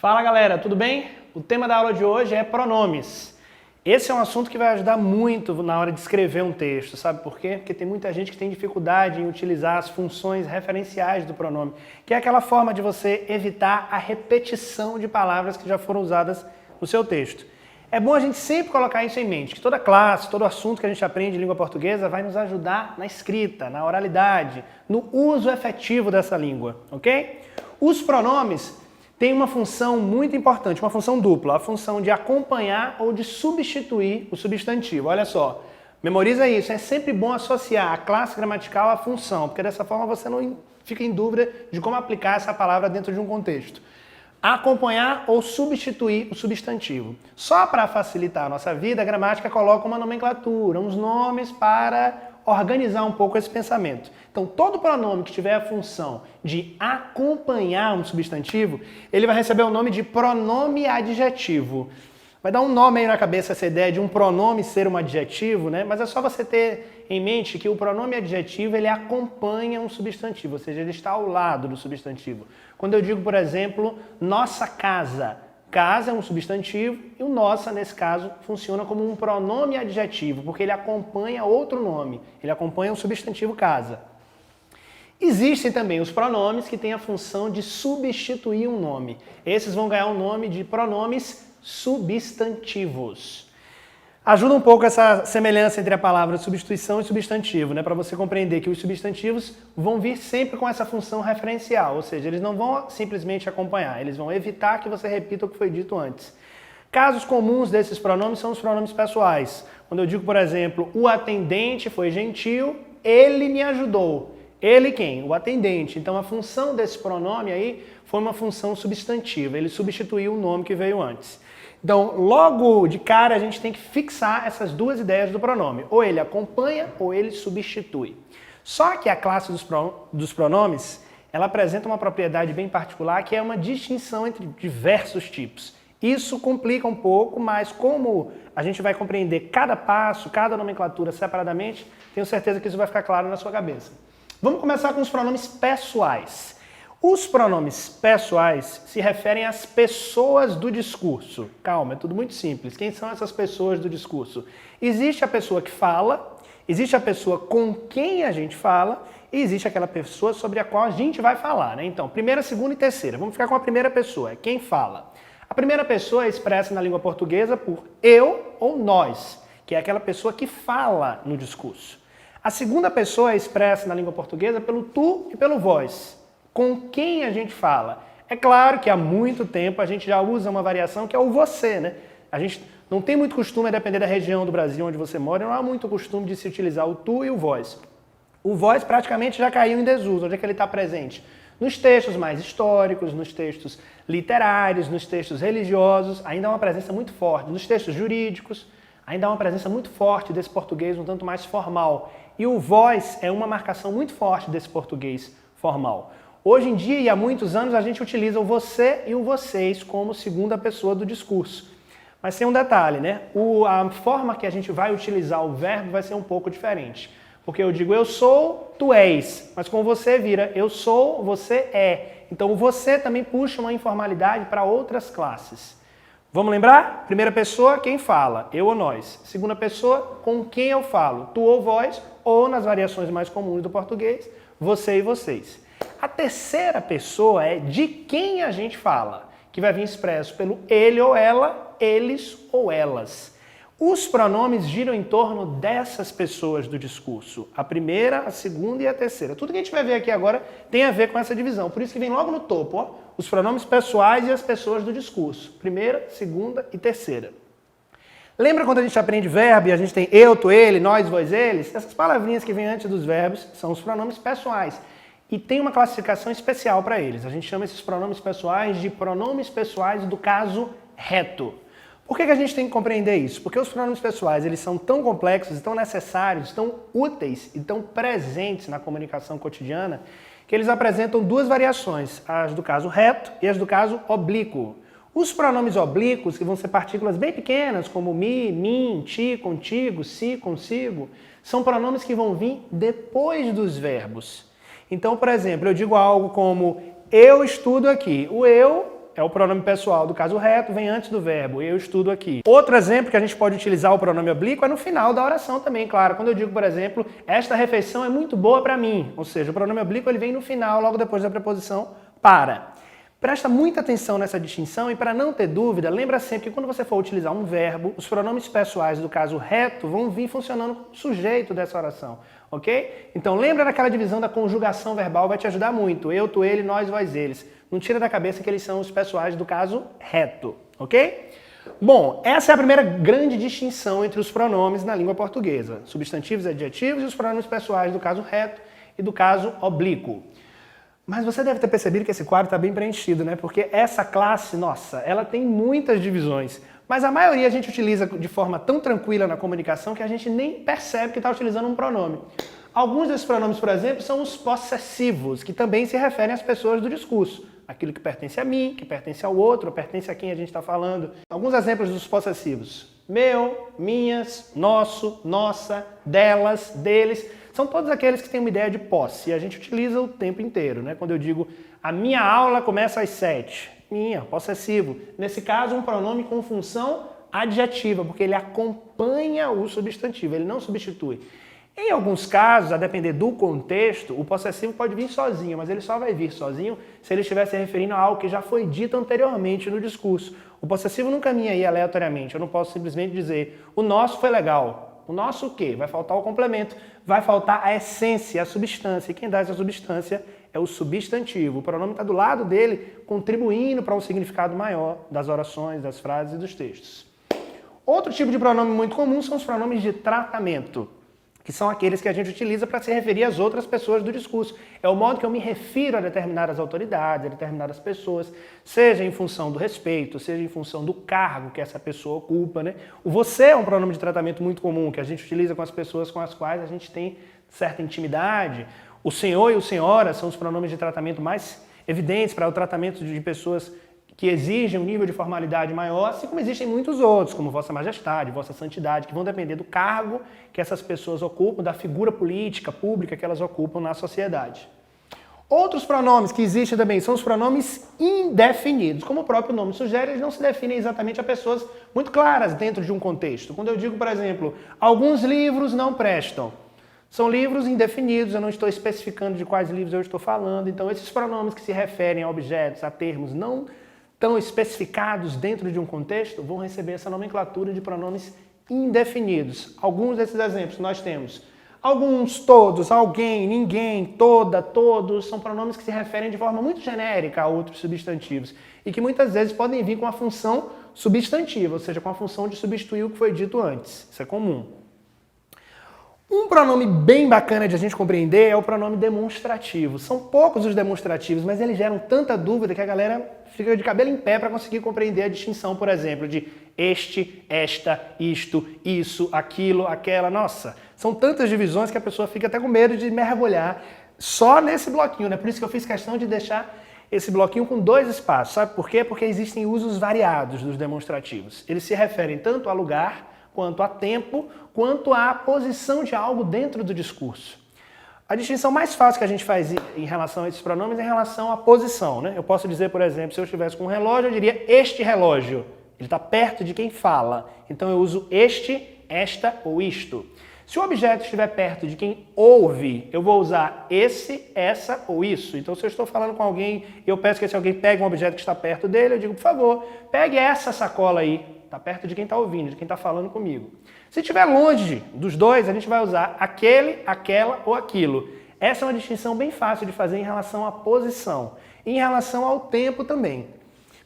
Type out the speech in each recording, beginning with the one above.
Fala galera, tudo bem? O tema da aula de hoje é pronomes. Esse é um assunto que vai ajudar muito na hora de escrever um texto, sabe por quê? Porque tem muita gente que tem dificuldade em utilizar as funções referenciais do pronome, que é aquela forma de você evitar a repetição de palavras que já foram usadas no seu texto. É bom a gente sempre colocar isso em mente, que toda classe, todo assunto que a gente aprende em língua portuguesa vai nos ajudar na escrita, na oralidade, no uso efetivo dessa língua, ok? Os pronomes têm uma função muito importante, uma função dupla, a função de acompanhar ou de substituir o substantivo. Olha só, memoriza isso, é sempre bom associar a classe gramatical à função, porque dessa forma você não fica em dúvida de como aplicar essa palavra dentro de um contexto. Acompanhar ou substituir o substantivo. Só para facilitar a nossa vida, a gramática coloca uma nomenclatura, uns nomes para organizar um pouco esse pensamento. Então, todo pronome que tiver a função de acompanhar um substantivo, ele vai receber o nome de pronome adjetivo. Vai dar um nome aí na cabeça essa ideia de um pronome ser um adjetivo, né? Mas é só você ter em mente que o pronome adjetivo, ele acompanha um substantivo, ou seja, ele está ao lado do substantivo. Quando eu digo, por exemplo, nossa casa, casa é um substantivo e o nossa, nesse caso, funciona como um pronome adjetivo, porque ele acompanha outro nome, ele acompanha o substantivo casa. Existem também os pronomes que têm a função de substituir um nome. Esses vão ganhar o nome de pronomes substantivos. Ajuda um pouco essa semelhança entre a palavra substituição e substantivo, né? Para você compreender que os substantivos vão vir sempre com essa função referencial, ou seja, eles não vão simplesmente acompanhar, eles vão evitar que você repita o que foi dito antes. Casos comuns desses pronomes são os pronomes pessoais. Quando eu digo, por exemplo, o atendente foi gentil, ele me ajudou. Ele quem? O atendente. Então a função desse pronome aí foi uma função substantiva, ele substituiu o nome que veio antes. Então, logo de cara, a gente tem que fixar essas duas ideias do pronome. Ou ele acompanha ou ele substitui. Só que a classe dos pronomes, ela apresenta uma propriedade bem particular, que é uma distinção entre diversos tipos. Isso complica um pouco, mas como a gente vai compreender cada passo, cada nomenclatura separadamente, tenho certeza que isso vai ficar claro na sua cabeça. Vamos começar com os pronomes pessoais. Os pronomes pessoais se referem às pessoas do discurso. Calma, é tudo muito simples. Quem são essas pessoas do discurso? Existe a pessoa que fala, existe a pessoa com quem a gente fala e existe aquela pessoa sobre a qual a gente vai falar, né? Então, primeira, segunda e terceira. Vamos ficar com a primeira pessoa, é quem fala. A primeira pessoa é expressa na língua portuguesa por eu ou nós, que é aquela pessoa que fala no discurso. A segunda pessoa é expressa na língua portuguesa pelo tu e pelo vós. Com quem a gente fala. É claro que há muito tempo a gente já usa uma variação que é o você, né? A gente não tem muito costume, a depender da região do Brasil onde você mora, não há muito costume de se utilizar o tu e o vós. O vós praticamente já caiu em desuso. Onde é que ele está presente? Nos textos mais históricos, nos textos literários, nos textos religiosos, ainda há uma presença muito forte. Nos textos jurídicos, ainda há uma presença muito forte desse português um tanto mais formal. E o vós é uma marcação muito forte desse português formal. Hoje em dia, e há muitos anos, a gente utiliza o você e o vocês como segunda pessoa do discurso. Mas tem um detalhe, né? A forma que a gente vai utilizar o verbo vai ser um pouco diferente. Porque eu digo eu sou, tu és, mas com você vira eu sou, você é. Então o você também puxa uma informalidade para outras classes. Vamos lembrar? Primeira pessoa, quem fala, eu ou nós. Segunda pessoa, com quem eu falo, tu ou vós, ou nas variações mais comuns do português, você e vocês. A terceira pessoa é de quem a gente fala, que vai vir expresso pelo ele ou ela, eles ou elas. Os pronomes giram em torno dessas pessoas do discurso. A primeira, a segunda e a terceira. Tudo que a gente vai ver aqui agora tem a ver com essa divisão. Por isso que vem logo no topo, ó, os pronomes pessoais e as pessoas do discurso. Primeira, segunda e terceira. Lembra quando a gente aprende verbo e a gente tem eu, tu, ele, nós, vós, eles? Essas palavrinhas que vêm antes dos verbos são os pronomes pessoais. E tem uma classificação especial para eles. A gente chama esses pronomes pessoais de pronomes pessoais do caso reto. Por que a gente tem que compreender isso? Porque os pronomes pessoais eles são tão complexos, tão necessários, tão úteis e tão presentes na comunicação cotidiana que eles apresentam duas variações, as do caso reto e as do caso oblíquo. Os pronomes oblíquos, que vão ser partículas bem pequenas, como mi, mim, ti, contigo, si, consigo, são pronomes que vão vir depois dos verbos. Então, por exemplo, eu digo algo como eu estudo aqui. O eu é o pronome pessoal do caso reto, vem antes do verbo, eu estudo aqui. Outro exemplo que a gente pode utilizar o pronome oblíquo é no final da oração também, claro. Quando eu digo, por exemplo, esta refeição é muito boa para mim, ou seja, o pronome oblíquo ele vem no final, logo depois da preposição para. Presta muita atenção nessa distinção e para não ter dúvida, lembra sempre que quando você for utilizar um verbo, os pronomes pessoais do caso reto vão vir funcionando como sujeito dessa oração, ok? Então lembra daquela divisão da conjugação verbal, vai te ajudar muito. Eu, tu, ele, nós, vós, eles. Não tira da cabeça que eles são os pessoais do caso reto, ok? Bom, essa é a primeira grande distinção entre os pronomes na língua portuguesa. Substantivos e adjetivos e os pronomes pessoais do caso reto e do caso oblíquo. Mas você deve ter percebido que esse quadro está bem preenchido, né? Porque essa classe, nossa, ela tem muitas divisões. Mas a maioria a gente utiliza de forma tão tranquila na comunicação que a gente nem percebe que está utilizando um pronome. Alguns desses pronomes, por exemplo, são os possessivos, que também se referem às pessoas do discurso. Aquilo que pertence a mim, que pertence ao outro, pertence a quem a gente está falando. Alguns exemplos dos possessivos. Meu, minhas, nosso, nossa, delas, deles. São todos aqueles que têm uma ideia de posse e a gente utiliza o tempo inteiro, né? Quando eu digo a minha aula começa às 7, minha, possessivo. Nesse caso, um pronome com função adjetiva, porque ele acompanha o substantivo, ele não substitui. Em alguns casos, a depender do contexto, o possessivo pode vir sozinho, mas ele só vai vir sozinho se ele estiver se referindo a algo que já foi dito anteriormente no discurso. O possessivo não caminha aí aleatoriamente, eu não posso simplesmente dizer o nosso foi legal. O nosso o quê? Vai faltar o complemento, vai faltar a essência, a substância. E quem dá essa substância é o substantivo. O pronome está do lado dele, contribuindo para um significado maior das orações, das frases e dos textos. Outro tipo de pronome muito comum são os pronomes de tratamento, que são aqueles que a gente utiliza para se referir às outras pessoas do discurso. É o modo que eu me refiro a determinadas autoridades, a determinadas pessoas, seja em função do respeito, seja em função do cargo que essa pessoa ocupa, né? O você é um pronome de tratamento muito comum, que a gente utiliza com as pessoas com as quais a gente tem certa intimidade. O senhor e o senhora são os pronomes de tratamento mais evidentes para o tratamento de pessoas que exigem um nível de formalidade maior, assim como existem muitos outros, como Vossa Majestade, Vossa Santidade, que vão depender do cargo que essas pessoas ocupam, da figura política, pública que elas ocupam na sociedade. Outros pronomes que existem também são os pronomes indefinidos. Como o próprio nome sugere, eles não se definem exatamente a pessoas muito claras dentro de um contexto. Quando eu digo, por exemplo, alguns livros não prestam, são livros indefinidos, eu não estou especificando de quais livros eu estou falando, então esses pronomes que se referem a objetos, a termos não tão especificados dentro de um contexto, vão receber essa nomenclatura de pronomes indefinidos. Alguns desses exemplos nós temos. Alguns, todos, alguém, ninguém, toda, todos, são pronomes que se referem de forma muito genérica a outros substantivos e que muitas vezes podem vir com a função substantiva, ou seja, com a função de substituir o que foi dito antes. Isso é comum. Um pronome bem bacana de a gente compreender é o pronome demonstrativo. São poucos os demonstrativos, mas eles geram tanta dúvida que a galera fica de cabelo em pé para conseguir compreender a distinção, por exemplo, de este, esta, isto, isso, aquilo, aquela. Nossa, são tantas divisões que a pessoa fica até com medo de mergulhar só nesse bloquinho, né? Por isso que eu fiz questão de deixar esse bloquinho com 2 espaços. Sabe por quê? Porque existem usos variados dos demonstrativos. Eles se referem tanto a lugar, quanto a tempo, quanto à posição de algo dentro do discurso. A distinção mais fácil que a gente faz em relação a esses pronomes é em relação à posição, né? Eu posso dizer, por exemplo, se eu estivesse com um relógio, eu diria este relógio. Ele está perto de quem fala. Então eu uso este, esta ou isto. Se o objeto estiver perto de quem ouve, eu vou usar esse, essa ou isso. Então se eu estou falando com alguém e eu peço que esse alguém pegue um objeto que está perto dele, eu digo, por favor, pegue essa sacola aí. Está perto de quem está ouvindo, de quem está falando comigo. Se estiver longe dos dois, a gente vai usar aquele, aquela ou aquilo. Essa é uma distinção bem fácil de fazer em relação à posição. E em relação ao tempo também.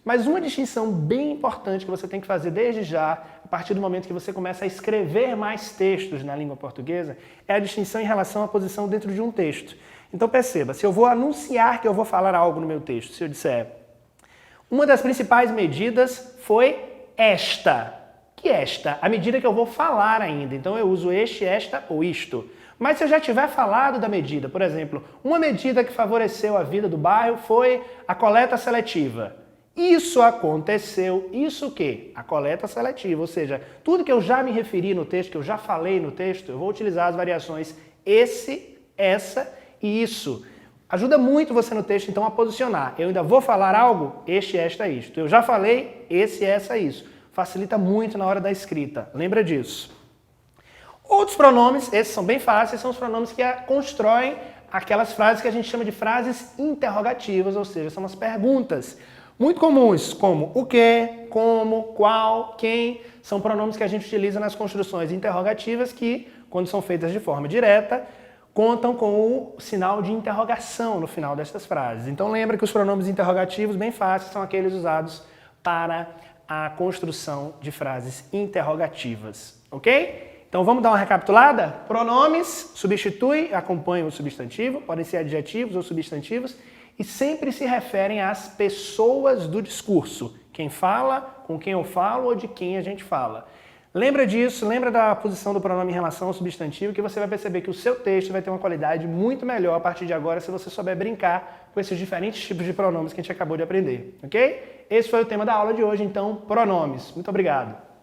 Mas uma distinção bem importante que você tem que fazer desde já, a partir do momento que você começa a escrever mais textos na língua portuguesa, é a distinção em relação à posição dentro de um texto. Então perceba, se eu vou anunciar que eu vou falar algo no meu texto, se eu disser, uma das principais medidas foi esta. Que esta? A medida que eu vou falar ainda. Então eu uso este, esta ou isto. Mas se eu já tiver falado da medida, por exemplo, uma medida que favoreceu a vida do bairro foi a coleta seletiva. Isso aconteceu, isso o quê? A coleta seletiva, ou seja, tudo que eu já me referi no texto, que eu já falei no texto, eu vou utilizar as variações esse, essa e isso. Ajuda muito você no texto, então, a posicionar. Eu ainda vou falar algo, este, esta, isto. Eu já falei, esse, essa, isso. Facilita muito na hora da escrita. Lembra disso. Outros pronomes, esses são bem fáceis, são os pronomes que constroem aquelas frases que a gente chama de frases interrogativas, ou seja, são as perguntas. Muito comuns, como o que, como, qual, quem, são pronomes que a gente utiliza nas construções interrogativas que, quando são feitas de forma direta, contam com o sinal de interrogação no final destas frases. Então lembra que os pronomes interrogativos, bem fáceis, são aqueles usados para a construção de frases interrogativas, ok? Então vamos dar uma recapitulada? Pronomes substituem, acompanham o substantivo, podem ser adjetivos ou substantivos, e sempre se referem às pessoas do discurso. Quem fala, com quem eu falo ou de quem a gente fala. Lembra disso, lembra da posição do pronome em relação ao substantivo, que você vai perceber que o seu texto vai ter uma qualidade muito melhor a partir de agora se você souber brincar com esses diferentes tipos de pronomes que a gente acabou de aprender, ok? Esse foi o tema da aula de hoje, então, pronomes. Muito obrigado.